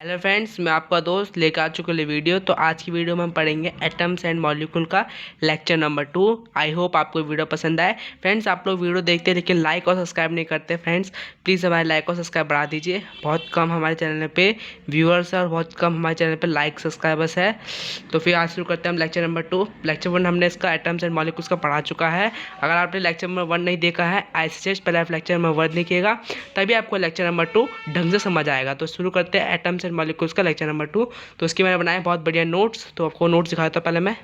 Hello friends, मैं आपका दोस्त लेकर आ चुका हूँ वीडियो। तो आज की वीडियो में हम पढ़ेंगे एटम्स एंड मॉलिक्यूल का लेक्चर नंबर 2। आई होप आपको वीडियो पसंद आए। फ्रेंड्स, आप लोग वीडियो देखते हैं लेकिन लाइक और सब्सक्राइब नहीं करते। फ्रेंड्स, प्लीज़ हमारे लाइक और सब्सक्राइब बढ़ा दीजिए। बहुत कम हमारे चैनल पे व्यूअर्स है और बहुत कम हमारे चैनल पर लाइक सब्सक्राइबर्स है। तो फिर आज शुरू करते हैं हम लेक्चर नंबर 2। लेक्चर 1 हमने इसका एटम्स एंड मॉलिक्यूल्स का पढ़ा चुका है। अगर आपने लेक्चर नंबर 1 नहीं देखा है, आई सजेस्ट पहले आप लेक्चर नंबर 1 देखिएगा, तभी आपको लेक्चर नंबर 2 ढंग से समझ आएगा। तो शुरू करते हैं एटम्स एंड मॉलिक्यूल्स का लेक्चर नंबर 2। तो इसकी मैंने बनाया बहुत बढ़िया नोट्स, तो आपको नोट्स दिखाता हूँ पहले मैं।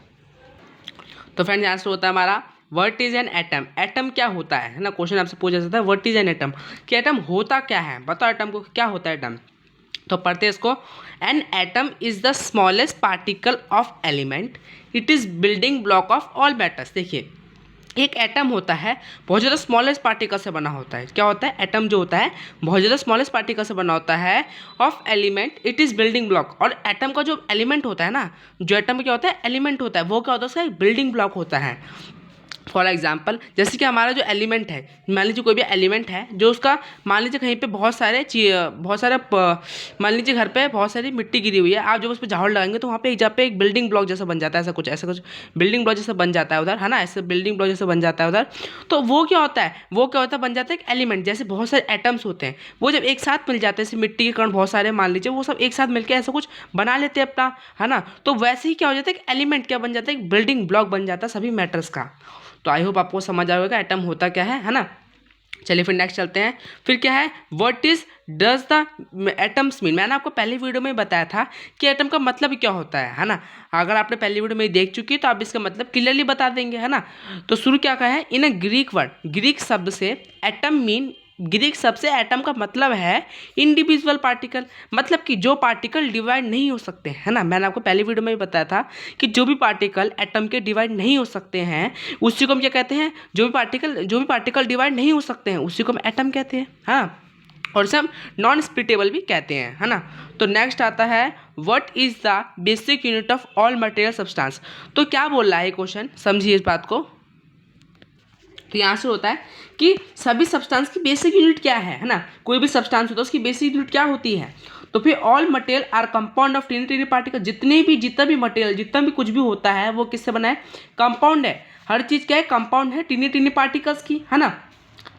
तो फ्रेंड्स, यहाँ से होता है हमारा what is an atom. Atom क्या होता है ना, क्वेश्चन आपसे पूछा जाता है व्हाट इज एन एटम, कि एटम होता क्या है, बताओ एटम को क्या होता है एटम। तो पढ़ते हैं इसको। An atom is the smallest particle of element, it is building block of all matters. देखिए, एक एटम होता है बहुत ज़्यादा स्मॉलेस्ट पार्टिकल से बना होता है। क्या होता है, एटम जो होता है बहुत ज़्यादा स्मॉलेस्ट पार्टिकल से बना होता है। Of element it is building block, और एटम का जो एलिमेंट होता है ना, जो एटम में क्या होता है एलिमेंट होता है, वो क्या होता है उसका एक बिल्डिंग ब्लॉक होता है। फॉर एग्जाम्पल, जैसे कि हमारा जो एलिमेंट है, मान लीजिए कोई भी एलिमेंट है जो उसका, मान लीजिए कहीं पे बहुत सारे मान लीजिए घर पे बहुत सारी मिट्टी गिरी हुई है, आप जब उस पर झाड़ लगाएंगे तो वहाँ पे जहाँ पे एक बिल्डिंग ब्लॉक जैसा बन जाता है, ऐसा कुछ बिल्डिंग ब्लॉक जैसा बन जाता है उधर, है ना, ऐसे बिल्डिंग ब्लॉक जैसा बन जाता है उधर। तो वो क्या होता है बन जाता है एक एलिमेंट। जैसे बहुत सारे एटम्स होते हैं, वो जब एक साथ मिल जाते हैं, जैसे मिट्टी के कण बहुत सारे मान लीजिए, वो सब एक साथ मिलकर ऐसा कुछ बना लेते हैं अपना, है ना। तो वैसे ही क्या हो जाता है, एक एलिमेंट क्या बन जाता है, एक बिल्डिंग ब्लॉक बन जाता है सभी मैटर्स का। तो आई होप आपको समझ आ होगा एटम होता क्या है ना। चलिए फिर नेक्स्ट चलते हैं। फिर क्या है, what is does the atoms mean. मैंने आपको पहली वीडियो में बताया था कि एटम का मतलब क्या होता है ना। अगर आपने पहली वीडियो में देख चुकी है तो आप इसका मतलब क्लियरली बता देंगे, है ना। तो शुरू क्या कहा है, इन अ ग्रीक वर्ड, ग्रीक शब्द से एटम मीन, ग्रीक शब्द से एटम का मतलब है इंडिविजुअल पार्टिकल, मतलब कि जो पार्टिकल डिवाइड नहीं हो सकते, है ना। मैंने आपको पहली वीडियो में भी बताया था कि जो भी पार्टिकल एटम के डिवाइड नहीं हो सकते हैं उसी को हम क्या कहते हैं, जो भी पार्टिकल डिवाइड नहीं हो सकते हैं उसी को हम एटम कहते हैं, हाँ। और इसे हम नॉन स्प्लिटेबल भी कहते हैं, है ना। तो नेक्स्ट आता है, what is the basic unit of all material substance. तो क्या बोल रहा है क्वेश्चन, समझिए इस बात को। तो यहाँ से होता है कि सभी सब्सटेंस की बेसिक यूनिट क्या है ना। कोई भी सब्सटेंस होता है उसकी बेसिक यूनिट क्या होती है। तो फिर all material are compound of tiny tiny particle, जितना भी मटेरियल, जितना भी कुछ भी होता है वो किससे बना है, कंपाउंड है। हर चीज़ क्या है, कंपाउंड है, टीनी टीनी पार्टिकल्स की, है ना।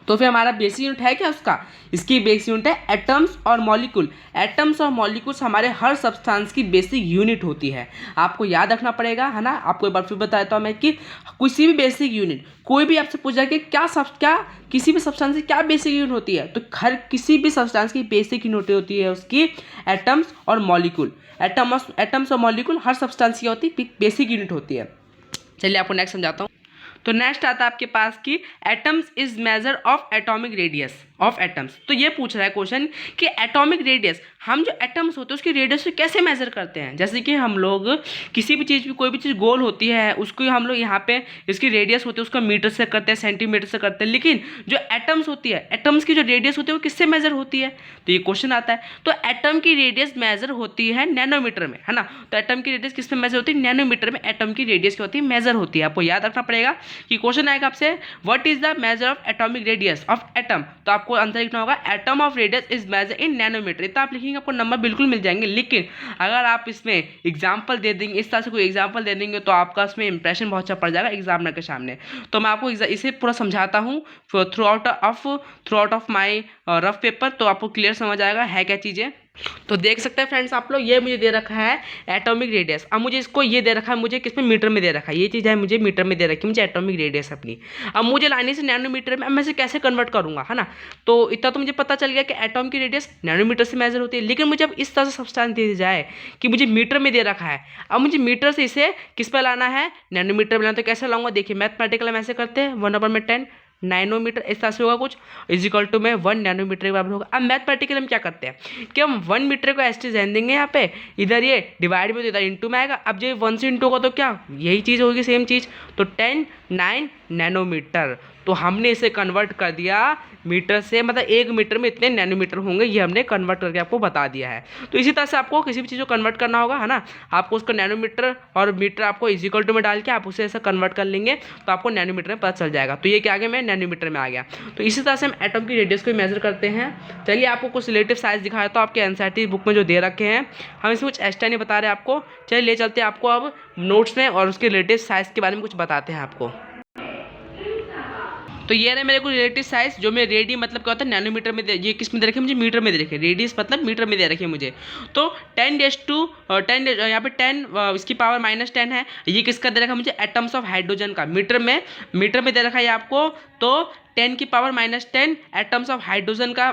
तो फिर हमारा बेसिक यूनिट है क्या उसका, इसकी बेसिक यूनिट है एटम्स और मॉलिक्यूल। एटम्स और मॉलिक्यूल्स हमारे हर सब्सटेंस की बेसिक यूनिट होती है। आपको याद रखना पड़ेगा, है ना। आपको एक बार फिर बता देता हूँ मैं कि किसी भी बेसिक यूनिट, कोई भी आपसे पूछा कि क्या किसी भी सब्सटेंस की क्या बेसिक यूनिट होती है, तो हर किसी भी सब्सटेंस की बेसिक यूनिट होती है उसकी एटम्स और मॉलिक्यूल। एटम्स और मॉलिक्यूल हर सब्सटेंस की होती है, बेसिक यूनिट होती है। चलिए आपको नेक्स्ट समझाता हूँ। तो नेक्स्ट आता है आपके पास कि atoms is major of atomic radius of atoms. तो ये पूछ रहा है क्वेश्चन कि एटॉमिक रेडियस, हम जो एटम्स होते हैं उसकी रेडियस को कैसे मेजर करते हैं। जैसे कि हम लोग किसी भी चीज़, कोई भी चीज़ गोल होती है उसको हम लोग यहाँ पे इसकी रेडियस होती है उसका मीटर से करते हैं, सेंटीमीटर से करते हैं, लेकिन जो एटम्स होती है, एटम्स की जो रेडियस होती है वो किससे मेजर होती है। तो ये क्वेश्चन आता है। तो एटम की रेडियस मेजर होती है नैनोमीटर में, है ना। तो एटम की रेडियस किस में मेजर होती है, नैनोमीटर में एटम की रेडियस क्या होती है, मेजर होती है। आपको याद रखना पड़ेगा कि क्वेश्चन आएगा आपसे what is the measure of atomic radius of atom, तो आपको आंसर लिखना होगा atom of radius is measure in nanometre. इतना आप लिखेंगे आपको नंबर बिल्कुल मिल जाएंगे। लेकिन अगर आप इसमें एग्जाम्पल दे देंगे, इस तरह से कोई एग्जाम्पल दे देंगे तो आपका इसमें इंप्रेशन बहुत अच्छा पड़ जाएगा एग्जामिनर के सामने। तो मैं आपको इसे पूरा समझाता हूँ through out of my rough paper, तो आपको क्लियर समझ आएगा है क्या चीज़ें। तो देख सकते हैं फ्रेंड्स आप लोग, ये मुझे दे रखा है एटॉमिक रेडियस। अब मुझे इसको ये दे रखा है, मुझे किसमें मीटर में दे रखा है, ये चीज़ है मुझे मीटर में दे रखी है, मुझे एटॉमिक रेडियस अपनी। अब मुझे लाने से नैनोमीटर में, अब मैं इसे कैसे कन्वर्ट करूंगा, है ना। तो इतना तो मुझे पता चल गया कि एटॉम की रेडियस नैनोमीटर से मेजर होती है। लेकिन मुझे अब इस तरह से सब्सटेंस दे जाए कि मुझे मीटर में दे रखा है, अब मुझे मीटर से इसे किस पर लाना है, नैनोमीटर में लाना। तो कैसे लाऊंगा, देखिए मैथमेटिकल हम ऐसे करते हैं 1/10 नैनोमीटर इस तरह से होगा कुछ, इज इक्वल टू में 1 नैनोमीटर के बराबर होगा। अब मैथमेटिकल हम क्या करते हैं कि हम 1 मीटर को एस टी रहने देंगे यहाँ पे, इधर ये डिवाइड में तो इधर इंटू में आएगा। अब जो 1 से इंटू होगा तो क्या यही चीज़ होगी, सेम चीज़। तो 10 9 नैनोमीटर। तो हमने इसे कन्वर्ट कर दिया मीटर से, मतलब 1 मीटर में इतने नैनोमीटर होंगे, ये हमने कन्वर्ट करके आपको बता दिया है। तो इसी तरह से आपको किसी भी चीज़ को कन्वर्ट करना होगा, है ना, आपको उसको नैनोमीटर और मीटर आपको इज इक्वल टू में डाल के आप उसे ऐसा कन्वर्ट कर लेंगे तो आपको नैनोमीटर में पता चल जाएगा। तो ये क्या आ गया, मैं नैनोमीटर में आ गया। तो इसी तरह से हम एटम की रेडियस को मेजर करते हैं। चलिए आपको कुछ रिलेटिव साइज दिखाया तो आपके एनसीईआरटी बुक में जो दे रखे हैं, हम इसमें कुछ एक्स्ट्रा नहीं बता रहे आपको। चलिए ले चलते हैं आपको अब नोट्स में और उसके रिलेटिव साइज के बारे में कुछ बताते हैं आपको। तो ये रहे मेरे को रिलेटिव साइज, जो मैं रेडी मतलब क्या होता है नैनोमीटर में ये किस में दे रखे मुझे, मीटर में दे रखे, रेडियस मतलब मीटर में दे रखे मुझे। तो 10 यहाँ पे 10 इसकी पावर -10 है। ये किसका दे रखा मुझे, एटम्स ऑफ हाइड्रोजन का, मीटर में दे रखा है आपको। तो 10 की पावर -10 एटम्स ऑफ हाइड्रोजन का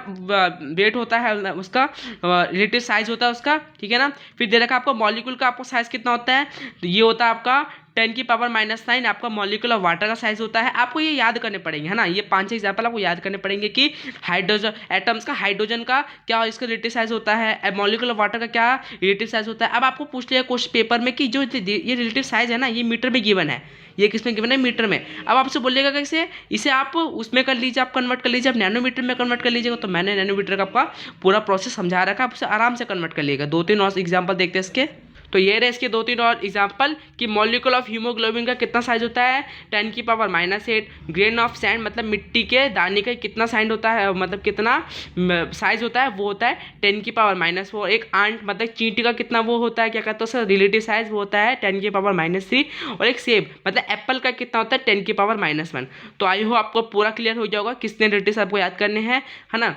वेट होता है, उसका रिलेटिव साइज होता है उसका, ठीक है ना। फिर दे रखा आपको मॉलिक्यूल का आपको साइज कितना होता है, तो ये होता है आपका 10 की पावर -9 आपका मॉलिक्यूल ऑफ वाटर का साइज होता है। आपको ये याद करने पड़ेंगे, है ना, ये 5 एग्जाम्पल आपको याद करने पड़ेंगे कि हाइड्रोजन एटम्स का हाइड्रोजन का क्या इसका रिलेटिव साइज होता है, मॉलिक्यूल ऑफ वाटर का क्या रिलेटिव साइज होता है। अब आपको पूछ लिया क्वेश्चन पेपर में कि जो ये रिलेटिव साइज है ना, ये मीटर में गिवन है, ये किसमें गिवन है, मीटर में। अब आपसे बोलिएगा कैसे, इसे आप उसमें कर लीजिए, आप कन्वर्ट कर लीजिए, आप नैनोमीटर में कन्वर्ट कर लीजिएगा। तो मैंने नैनोमीटर का आपका पूरा प्रोसेस समझा रखा, आप उसे आराम से कन्वर्ट कर लीजिएगा। 2-3 और एग्जाम्पल देखते हैं इसके। तो ये रहे इसके 2-3 और एग्जाम्पल कि मॉलिक्यूल ऑफ हीमोग्लोबिन का कितना साइज होता है, 10 की पावर -8। ग्रेन ऑफ सैंड मतलब मिट्टी के दाने का कितना साइज होता है, मतलब कितना साइज होता है, वो होता है 10 की पावर -4। एक आंट मतलब चींटी का कितना वो होता है, क्या कहते हैं उसका रिलेटिव साइज, वो होता है 10 की पावर -3। और एक सेब मतलब एप्पल का कितना होता है, 10 की पावर -1। तो आई हो आपको पूरा क्लियर हो जाएगा किसने रिलेटिव आपको याद करने हैं, है ना।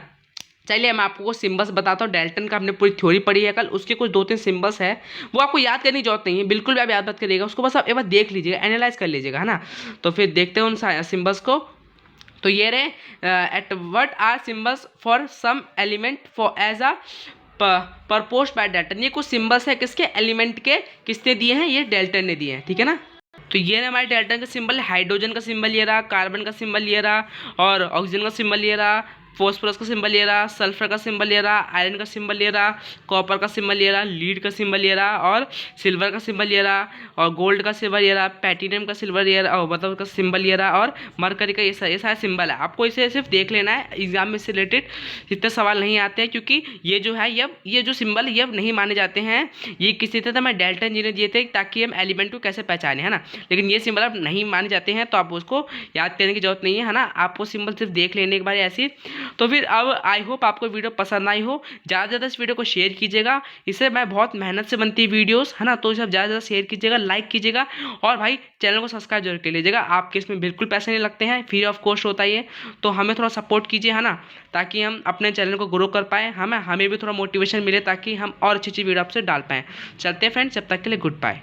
चलिए मैं आपको सिंबल्स बताता हूँ। डेल्टन का हमने पूरी थ्योरी पढ़ी है कल, उसके कुछ 2-3 सिंबल्स है, वो आपको याद करने की जरूरत नहीं है, बिल्कुल भी आप याद मत करिएगा उसको, बस आप एक बार देख लीजिएगा, एनालाइज कर लीजिएगा, है ना। तो फिर देखते हैं उन सिंबल्स को। तो ये रहे at what are symbols for some element for as a proposed by Dalton. ये कुछ सिंबल्स है किसके, एलिमेंट के, किसने दिए हैं, ये डेल्टन ने दिए हैं, ठीक है ना। तो ये रहा हमारे डेल्टन का सिंबल, हाइड्रोजन का सिंबल ये रहा, कार्बन का सिंबल ये रहा, और ऑक्सीजन का सिंबल ये रहा, फॉस्फोरस का सिंबल ये रहा, सल्फर का सिंबल ये रहा, आयरन का सिंबल ये रहा, कॉपर का सिंबल ये रहा, लीड का सिंबल ये रहा, और सिल्वर का सिंबल ये रहा, और गोल्ड का सिंबल ये रहा, प्लैटिनम का सिल्वर ये रहा, मतलब उसका सिंबल ये रहा, और मरकरी का ये सारा सिंबल है। आपको इसे सिर्फ देख लेना है, एग्जाम में से रिलेटेड इतने सवाल नहीं आते हैं, क्योंकि ये जो है ये जो सिंबल ये नहीं माने जाते हैं। ये किसी तरह मैं डेल्टन जी ने दिए थे ताकि हम एलिमेंट को कैसे पहचाने, है ना। लेकिन ये सिंबल अब नहीं माने जाते हैं, तो आप उसको याद करने की जरूरत नहीं है ना, आपको सिंबल सिर्फ देख लेने के बाद ऐसी। तो फिर अब आई होप आपको वीडियो पसंद आई हो, ज़्यादा से ज़्यादा इस वीडियो को शेयर कीजिएगा। इससे मैं बहुत मेहनत से बनती है वीडियोस, है ना, तो इसे आप ज़्यादा से ज़्यादा शेयर कीजिएगा, लाइक कीजिएगा, और भाई चैनल को सब्सक्राइब जरूर कर लीजिएगा। आपके इसमें बिल्कुल पैसे नहीं लगते हैं, फ्री ऑफ कॉस्ट होता है ये, तो हमें थोड़ा सपोर्ट कीजिए, है ना, ताकि हम अपने चैनल को ग्रो कर पाएँ, हमें भी थोड़ा मोटिवेशन मिले, ताकि हम और अच्छी वीडियो आपसे डाल पाएँ। चलते हैं फ्रेंड्स, जब तक के लिए गुड बाय।